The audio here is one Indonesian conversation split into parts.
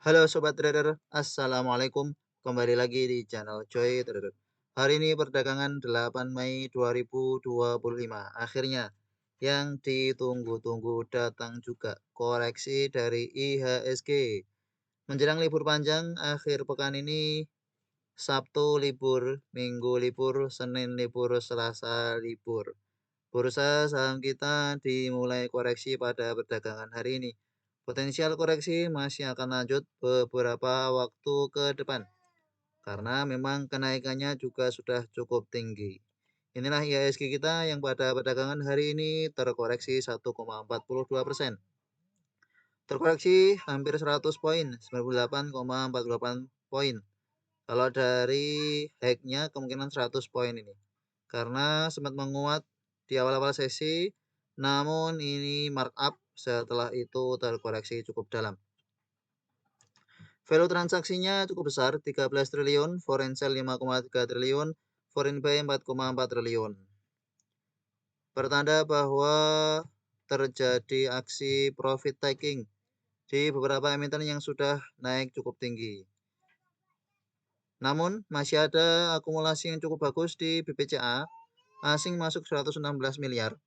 Halo Sobat Trader, Assalamualaikum. Kembali lagi di channel Joy Trader. Hari ini perdagangan 8 Mei 2025. Akhirnya yang ditunggu-tunggu datang juga. Koreksi dari IHSG. Menjelang libur panjang akhir pekan ini, Sabtu libur, Minggu libur, Senin libur, Selasa libur. Bursa saham kita dimulai koreksi pada perdagangan hari ini. Potensial koreksi masih akan lanjut beberapa waktu ke depan karena memang kenaikannya juga sudah cukup tinggi. Inilah IHSG kita yang pada perdagangan hari ini terkoreksi 1,42%. Terkoreksi hampir 100 poin, 98,48 poin. Kalau dari high-nya kemungkinan 100 poin ini. Karena sempat menguat di awal-awal sesi, namun ini markup setelah itu terkoreksi cukup dalam. Value transaksinya cukup besar, 13 triliun, foreign sale 5,3 triliun, foreign buy 4,4 triliun. Pertanda bahwa terjadi aksi profit taking di beberapa emiten yang sudah naik cukup tinggi. Namun masih ada akumulasi yang cukup bagus di BPCA, asing masuk 116 miliar.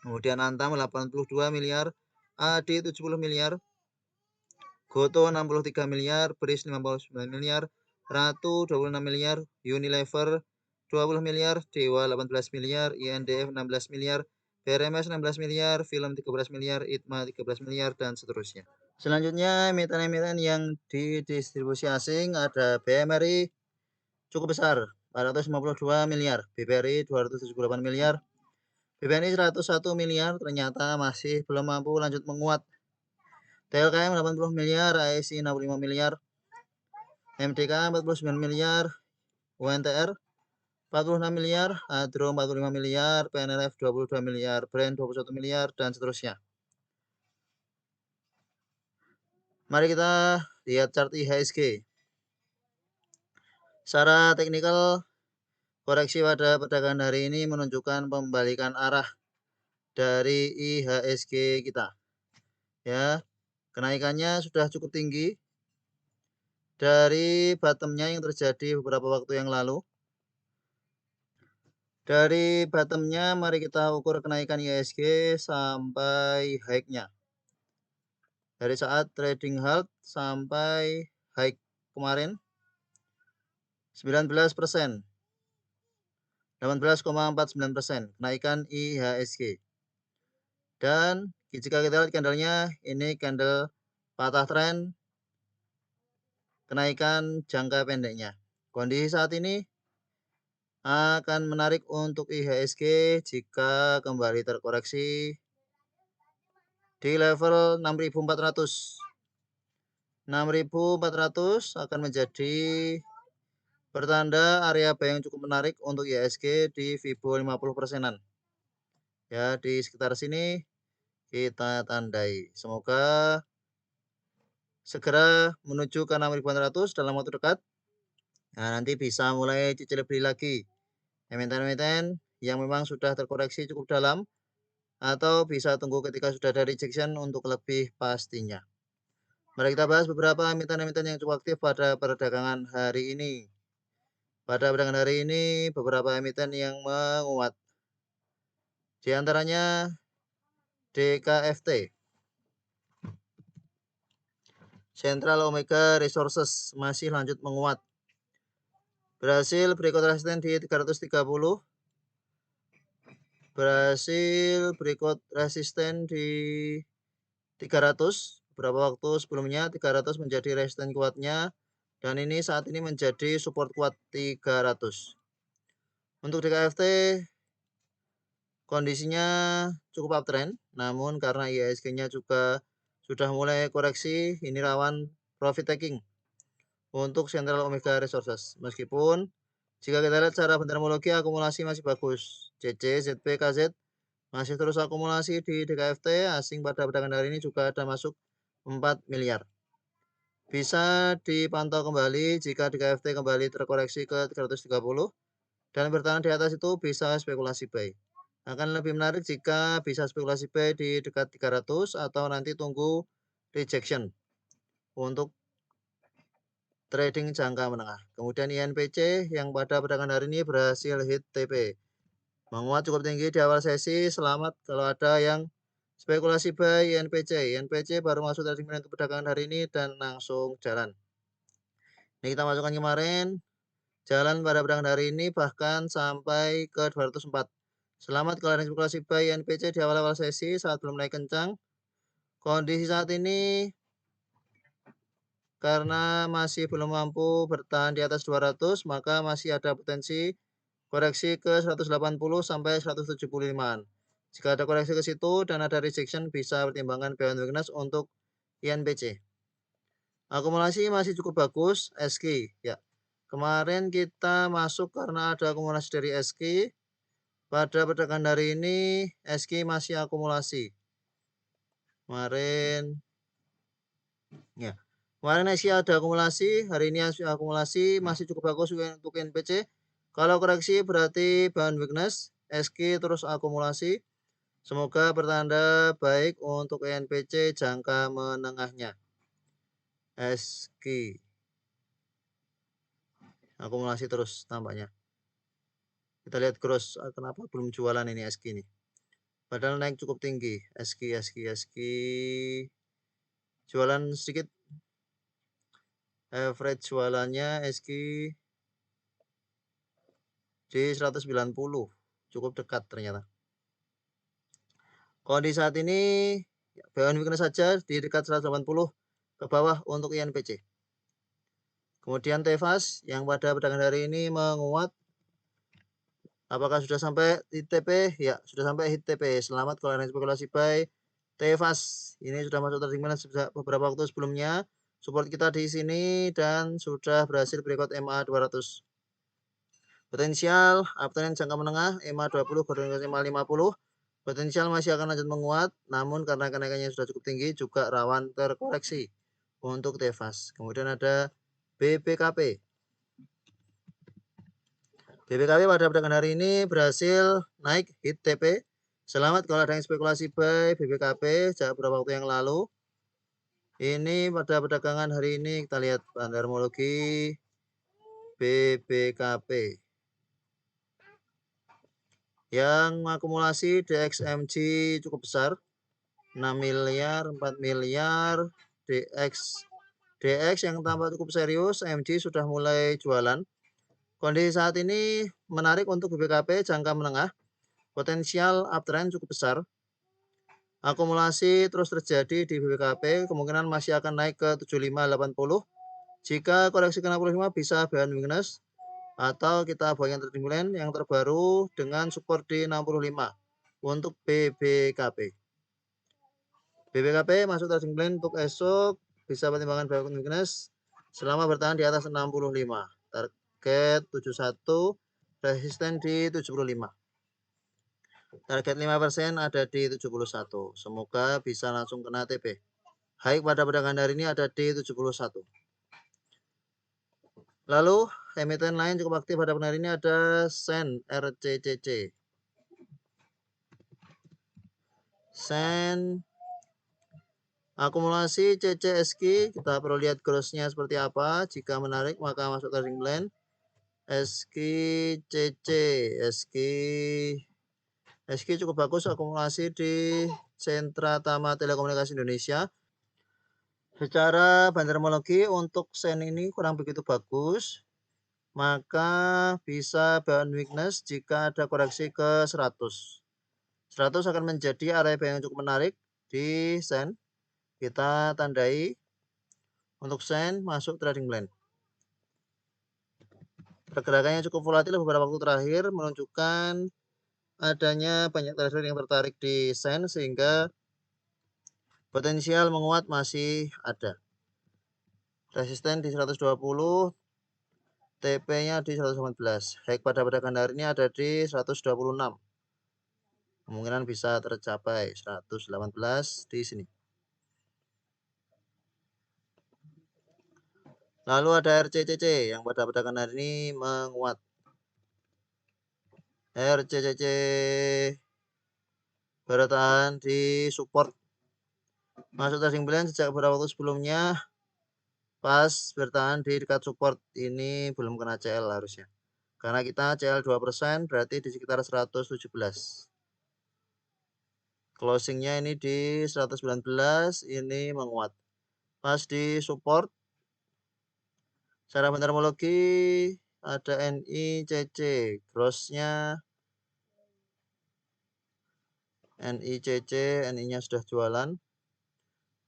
Kemudian Antam 82 miliar, AD 70 miliar, Goto 63 miliar, Bris 59 miliar, Ratu 26 miliar, Unilever 20 miliar, Dewa 18 miliar, INDF 16 miliar, BRMS 16 miliar, Film 13 miliar, ITMA 13 miliar, dan seterusnya. Selanjutnya emiten-emiten yang didistribusi asing ada BMRI cukup besar, 452 miliar, BBRI 278 miliar, BBNI 101 miliar ternyata masih belum mampu lanjut menguat. TLKM 80 miliar, ASI 65 miliar, MDK 49 miliar, UNTR 46 miliar, Adro 45 miliar, PNRF 22 miliar, Brand 21 miliar, dan seterusnya. Mari kita lihat chart IHSG. Secara teknikal, koreksi pada perdagangan hari ini menunjukkan pembalikan arah dari IHSG kita. Ya, kenaikannya sudah cukup tinggi dari bottomnya yang terjadi beberapa waktu yang lalu. Dari bottomnya mari kita ukur kenaikan IHSG sampai high-nya. Dari saat trading halt sampai high kemarin 19%, 18,49% kenaikan IHSG. Dan jika kita lihat candlenya, ini candle patah tren kenaikan jangka pendeknya. Kondisi saat ini akan menarik untuk IHSG jika kembali terkoreksi di level 6.400. 6.400 akan menjadi pertanda area buy yang cukup menarik untuk IHSG di Fibo 50%-an. Ya, di sekitar sini kita tandai. Semoga segera menuju ke 6.400 dalam waktu dekat. Nah, nanti bisa mulai cicil beli lagi emiten-emiten yang memang sudah terkoreksi cukup dalam, atau bisa tunggu ketika sudah ada rejection untuk lebih pastinya. Mari kita bahas beberapa emiten-emiten yang cukup aktif pada perdagangan hari ini. Pada perdagangan hari ini beberapa emiten yang menguat. Di antaranya DKFT, Central Omega Resources masih lanjut menguat. Berhasil berikut resisten di 330. Berhasil berikut resisten di 300. Beberapa waktu sebelumnya 300 menjadi resisten kuatnya. Dan ini saat ini menjadi support kuat 300. Untuk DKFT kondisinya cukup uptrend, namun karena IHSG-nya juga sudah mulai koreksi, ini rawan profit taking untuk Central Omega Resources. Meskipun jika kita lihat secara fundamentologi akumulasi masih bagus. CC, ZP, KZ masih terus akumulasi di DKFT, asing pada perdagangan hari ini juga ada masuk 4 miliar. Bisa dipantau kembali jika DKFT kembali terkoreksi ke 330 dan bertahan di atas itu bisa spekulasi buy. Akan lebih menarik jika bisa spekulasi buy di dekat 300 atau nanti tunggu rejection untuk trading jangka menengah. Kemudian INPC yang pada perdagangan hari ini berhasil hit TP. Menguat cukup tinggi di awal sesi. Selamat kalau ada yang spekulasi buy INPC. INPC baru masuk trading plan ke perdagangan hari ini dan langsung jalan. Ini kita masukkan kemarin. Jalan pada perdagangan hari ini bahkan sampai ke 204. Selamat kalau ada spekulasi buy INPC di awal-awal sesi saat belum naik kencang. Kondisi saat ini karena masih belum mampu bertahan di atas 200, maka masih ada potensi koreksi ke 180 sampai 175. Jika ada koreksi ke situ dan ada rejection, bisa pertimbangkan buy and weakness untuk INPC. Akumulasi masih cukup bagus, SQ ya. Kemarin kita masuk karena ada akumulasi dari SQ. Pada perdagangan hari ini SQ masih akumulasi. Kemarin SQ ada akumulasi, hari ini akumulasi masih cukup bagus untuk INPC. Kalau koreksi berarti buy and weakness, SQ terus akumulasi. Semoga bertanda baik untuk INPC jangka menengahnya. SQ akumulasi terus tampaknya. Kita lihat cross, kenapa belum jualan ini SQ ini. Padahal naik cukup tinggi. SQ jualan sedikit. Average jualannya SQ di 190. Cukup dekat ternyata. Kondisi saat ini buy and weakness saja di dekat 180 ke bawah untuk INPC. Kemudian TFAS yang pada perdagangan hari ini menguat. Apakah sudah sampai hit TP? Ya, sudah sampai hit TP. Selamat kalau ada spekulasi buy TFAS. Ini sudah masuk trading plan beberapa waktu sebelumnya. Support kita di sini dan sudah berhasil berikut MA 200. Potensial uptrend jangka menengah MA 20 koordinasi MA 50. Potensial masih akan lanjut menguat, namun karena kenaikannya sudah cukup tinggi juga rawan terkoreksi untuk TFAS. Kemudian ada BPKP. BPKP pada perdagangan hari ini berhasil naik hit TP. Selamat kalau ada yang spekulasi buy BPKP sejak beberapa waktu yang lalu. Ini pada perdagangan hari ini kita lihat harmologi BPKP yang akumulasi DXMG cukup besar, 6 miliar, 4 miliar, DX yang tampak cukup serius, MG sudah mulai jualan. Kondisi saat ini menarik untuk BPKP jangka menengah, potensial uptrend cukup besar. Akumulasi terus terjadi di BPKP, kemungkinan masih akan naik ke 75-80. Jika koreksi ke 65 bisa buy and weakness, atau kita buy yang trading plan yang terbaru dengan support di 65 untuk BBKP. BBKP masuk trading plan untuk esok, bisa pertimbangan buy and weakness selama bertahan di atas 65. Target 71, resisten di 75. Target 5% ada di 71. Semoga bisa langsung kena TP. High pada perdagangan hari ini ada di 71. Lalu emiten lain cukup aktif pada hari ini ada SEN RCCC. SEN akumulasi CCSQ, kita perlu lihat grossnya seperti apa. Jika menarik maka masuk trading plan. SQ cukup bagus akumulasi di Sentra Tama Telekomunikasi Indonesia. Secara bandermologi untuk SEN ini kurang begitu bagus, maka bisa buy and weakness jika ada koreksi ke 100. 100 akan menjadi area buy yang cukup menarik di SEN. Kita tandai untuk SEN masuk trading plan. Pergerakannya cukup volatil beberapa waktu terakhir, menunjukkan adanya banyak trader yang tertarik di SEN sehingga potensial menguat masih ada. Resisten di 120, TP-nya di 118. High pada perdagangan hari ini ada di 126. Kemungkinan bisa tercapai 118 di sini. Lalu ada RCCC yang pada perdagangan hari ini menguat. RCCC bertahan di support masuk trading plan sejak beberapa waktu sebelumnya. pas bertahan di dekat support ini belum kena CL harusnya. Karena kita CL 2% berarti di sekitar 117. Closingnya ini di 119, ini menguat. Pas di support, secara bentermologi ada NICC, crossnya NICC, NI-nya sudah jualan.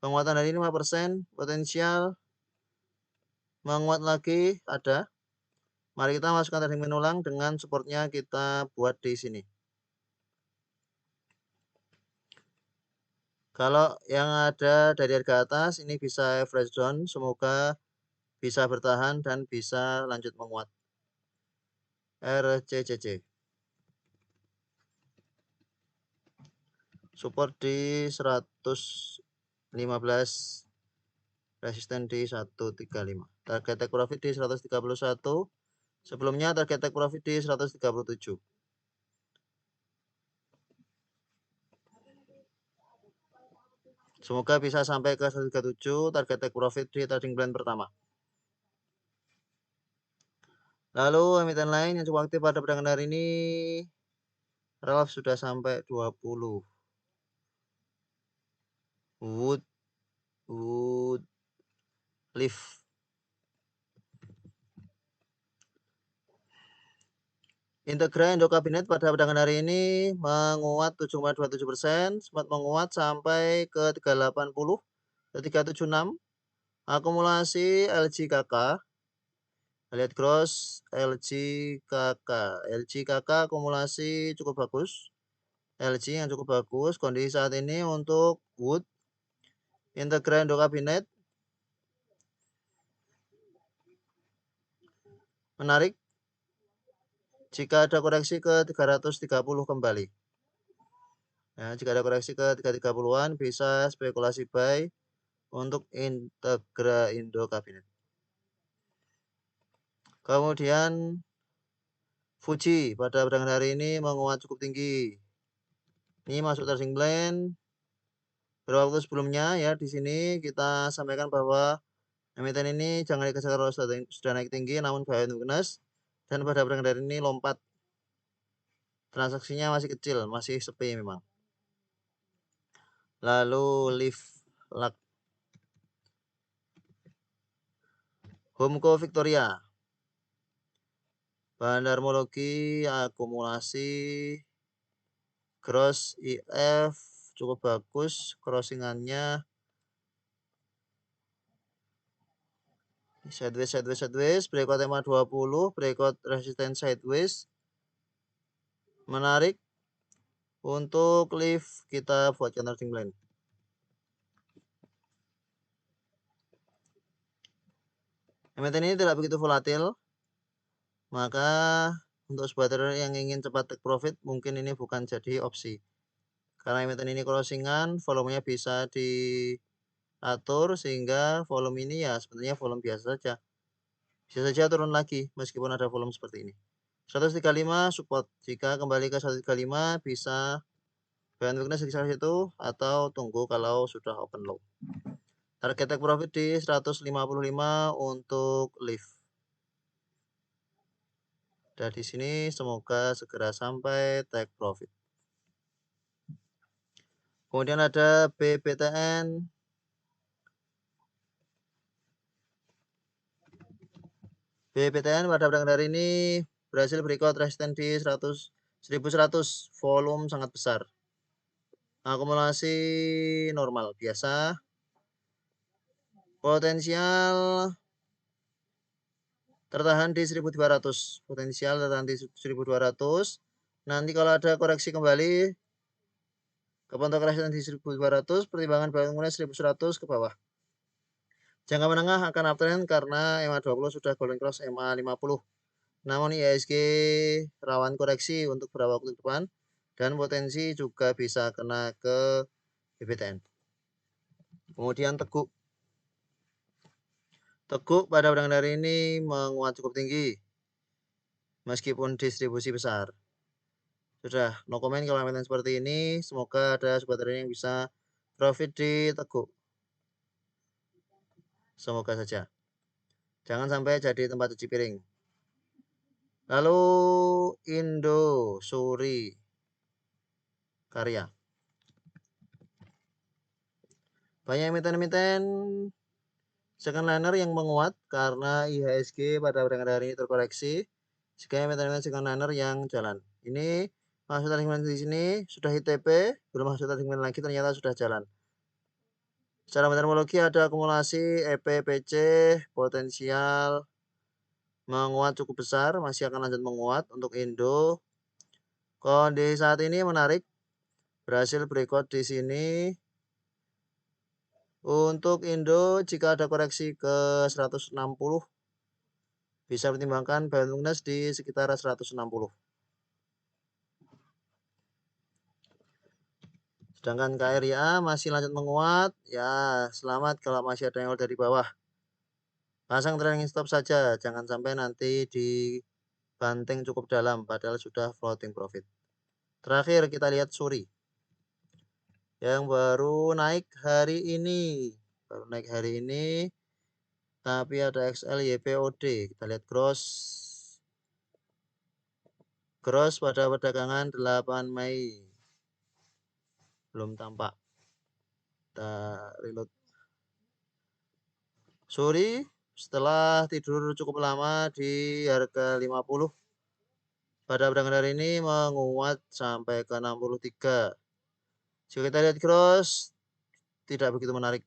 Penguatan hari ini 5%, potensial menguat lagi ada. Mari kita masukkan trading menulang dengan supportnya kita buat di sini. Kalau yang ada dari harga atas ini bisa average down, semoga bisa bertahan dan bisa lanjut menguat. RCCC. Support di 115, resisten di 135. Target take profit di 131. Sebelumnya target take profit di 137. Semoga bisa sampai ke 137 target take profit di trading plan pertama. Lalu emiten lain yang cukup aktif pada perdagangan hari ini, Ralph sudah sampai 20. Wood Leaf. Integra Indo Kabinet pada perdagangan hari ini menguat 7,27%, sempat menguat sampai ke 380 ke 376. Akumulasi LGKK, lihat cross LGKK akumulasi cukup bagus. LG yang cukup bagus kondisi saat ini untuk Wood Integra Indo Kabinet menarik jika ada koreksi ke 330 kembali. Ya, jika ada koreksi ke 330-an bisa spekulasi buy untuk Integra Indo Kabinet. Kemudian Fuji pada perdagangan hari ini menguat cukup tinggi. Ini masuk trading plan. Beberapa waktu sebelumnya ya di sini kita sampaikan bahwa emiten ini jangan dikejar kalau sudah naik tinggi namun buy and weakness, dan pada perdagangan hari ini lompat. Transaksinya masih kecil, masih sepi memang. Lalu Live Luck. Homco Victoria. Bandarmologi akumulasi cross IF cukup bagus, crossingannya sideways, breakout EMA 20, breakout resistance sideways. Menarik untuk lift kita buat trading plan. Emiten ini tidak begitu volatil, maka untuk sebuah trader yang ingin cepat take profit mungkin ini bukan jadi opsi. Karena emiten ini crossingan, volumenya bisa diatur sehingga volume ini ya sebenarnya volume biasa saja. Bisa saja turun lagi meskipun ada volume seperti ini. 135 support. Jika kembali ke 135 bisa band weakness di situ atau tunggu kalau sudah open low. Target take profit di 155 untuk lift. Dan di sini semoga segera sampai take profit. Kemudian ada BBTN. BBTN pada perdagangan hari ini berhasil breakout resistance di 1100, volume sangat besar. Akumulasi normal biasa. Potensial tertahan di 1200. Potensial tertahan di 1200. Nanti kalau ada koreksi kembali ke pantau resistance di 1200, pertimbangan bangunnya 1100 ke bawah. Jangka menengah akan uptrend karena EMA 20 sudah golden cross EMA 50. Namun IHSG rawan koreksi untuk beberapa waktu depan dan potensi juga bisa kena ke BBTN. Kemudian Teguk. Teguk pada perdagangan hari ini menguat cukup tinggi meskipun distribusi besar. Sudah no comment kalau emiten seperti ini. Semoga ada sobat trader yang bisa profit di Teguk. Semoga saja. Jangan sampai jadi tempat cuci piring. Lalu Indosuri Karya. Banyak emiten-emiten secondliner yang menguat karena IHSG pada perdagangan hari ini terkoreksi. Sehingga emiten-emiten secondliner yang jalan. Ini masuk tarik di sini sudah ITP, belum masuk tarik lagi ternyata sudah jalan. Secara meteorologi ada akumulasi EPPC potensial menguat cukup besar, masih akan lanjut menguat untuk Indo. Kondisi saat ini menarik, berhasil breakout di sini. Untuk Indo jika ada koreksi ke 160 bisa pertimbangkan buy weakness di sekitar 160. Sedangkan KRIA masih lanjut menguat, ya selamat kalau masih ada yang dari bawah. Pasang trailing stop saja, jangan sampai nanti dibanting cukup dalam padahal sudah floating profit. Terakhir kita lihat Suri yang baru naik hari ini. Tapi ada XL YPOD. Kita lihat gross pada perdagangan 8 Mei. Belum tampak. Kita reload. Suri setelah tidur cukup lama di harga 50 pada perdagangan hari ini menguat sampai ke 63. Jika kita lihat gross tidak begitu menarik.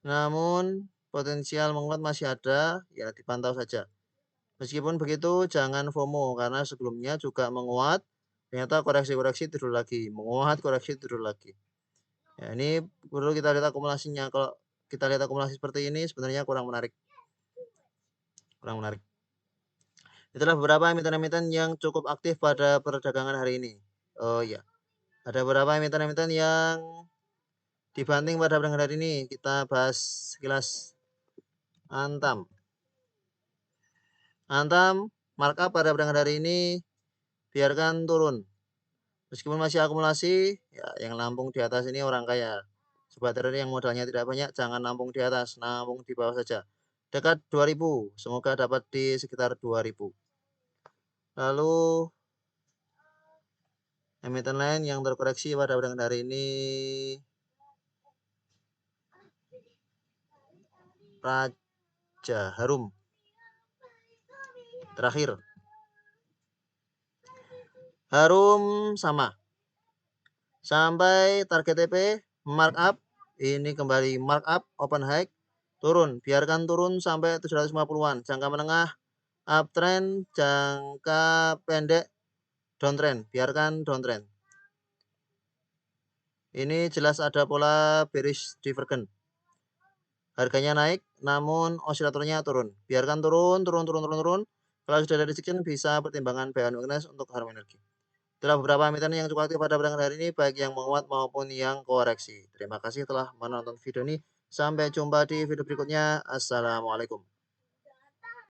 Namun potensial menguat masih ada, ya dipantau saja. Meskipun begitu jangan FOMO karena sebelumnya juga menguat, ternyata koreksi-koreksi tidur lagi, menguat koreksi tidur lagi. Ya, ini perlu kita lihat akumulasinya. Kalau kita lihat akumulasi seperti ini sebenarnya kurang menarik. Itulah beberapa emiten-emiten yang cukup aktif pada perdagangan hari ini. Oh iya, ada beberapa emiten-emiten yang dibanting pada perdagangan hari ini. Kita bahas sekilas. Antam markup pada perdagangan hari ini biarkan turun. Meskipun masih akumulasi, ya yang nampung di atas ini orang kaya. Sobat trader yang modalnya tidak banyak, jangan nampung di atas, nampung di bawah saja. Dekat 2000, semoga dapat di sekitar 2000. Lalu emiten lain yang terkoreksi pada perdagangan hari ini Raja Harum. Terakhir Harum sama sampai target TP markup, ini kembali markup open high turun, biarkan turun sampai 750-an. Jangka menengah uptrend, jangka pendek downtrend, biarkan downtrend. Ini jelas ada pola bearish divergent. Harganya naik namun osilatornya turun. Biarkan turun. Kalau sudah ada rejection bisa pertimbangan buy and weakness untuk Harum Energi. Itulah beberapa emiten yang cukup aktif pada perdagangan hari ini, baik yang menguat maupun yang koreksi. Terima kasih telah menonton video ini. Sampai jumpa di video berikutnya. Assalamualaikum.